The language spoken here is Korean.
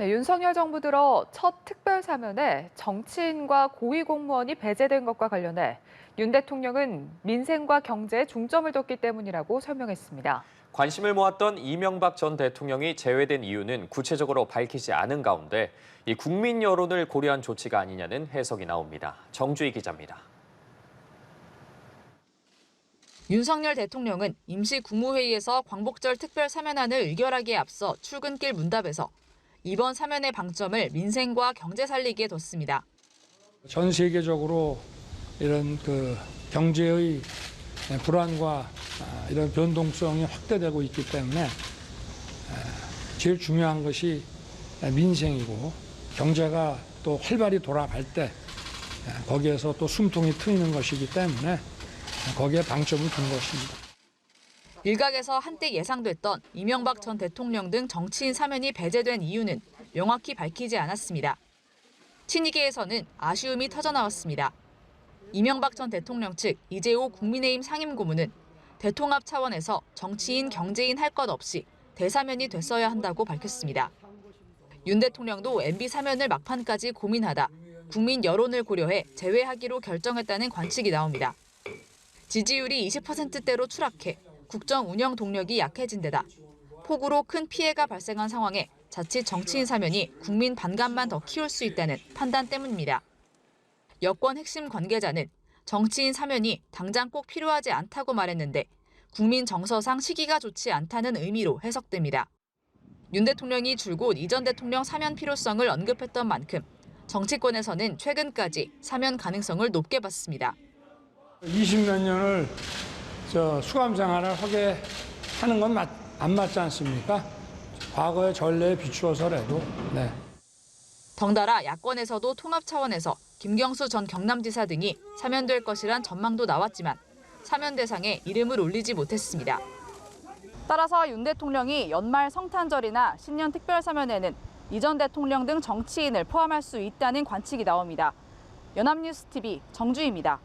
네, 윤석열 정부 들어 첫 특별 사면에 정치인과 고위공무원이 배제된 것과 관련해 윤 대통령은 민생과 경제에 중점을 뒀기 때문이라고 설명했습니다. 관심을 모았던 이명박 전 대통령이 제외된 이유는 구체적으로 밝히지 않은 가운데 이 국민 여론을 고려한 조치가 아니냐는 해석이 나옵니다. 정주희 기자입니다. 윤석열 대통령은 임시 국무회의에서 광복절 특별 사면안을 의결하기에 앞서 출근길 문답에서 이번 사면의 방점을 민생과 경제 살리기에 뒀습니다. 전 세계적으로 이런 경제의 불안과 이런 변동성이 확대되고 있기 때문에 제일 중요한 것이 민생이고 경제가 또 활발히 돌아갈 때 거기에서 또 숨통이 트이는 것이기 때문에 거기에 방점을 둔 것입니다. 일각에서 한때 예상됐던 이명박 전 대통령 등 정치인 사면이 배제된 이유는 명확히 밝히지 않았습니다. 친이계에서는 아쉬움이 터져나왔습니다. 이명박 전 대통령 측 이재호 국민의힘 상임고문은 대통합 차원에서 정치인, 경제인 할 것 없이 대사면이 됐어야 한다고 밝혔습니다. 윤 대통령도 MB 사면을 막판까지 고민하다 국민 여론을 고려해 제외하기로 결정했다는 관측이 나옵니다. 지지율이 20%대로 추락해 국정 운영 동력이 약해진 데다 폭우로 큰 피해가 발생한 상황에 자칫 정치인 사면이 국민 반감만 더 키울 수 있다는 판단 때문입니다. 여권 핵심 관계자는 정치인 사면이 당장 꼭 필요하지 않다고 말했는데 국민 정서상 시기가 좋지 않다는 의미로 해석됩니다. 윤 대통령이 줄곧 이 전 대통령 사면 필요성을 언급했던 만큼 정치권에서는 최근까지 사면 가능성을 높게 봤습니다. 20몇 년을 수감 생활을 하게 하는 건 안 맞지 않습니까? 과거의 전례에 비추어서라도. 네. 덩달아 야권에서도 통합 차원에서 김경수 전 경남지사 등이 사면될 것이란 전망도 나왔지만 사면 대상에 이름을 올리지 못했습니다. 따라서 윤 대통령이 연말 성탄절이나 신년 특별사면에는 이 전 대통령 등 정치인을 포함할 수 있다는 관측이 나옵니다. 연합뉴스TV 정주희입니다.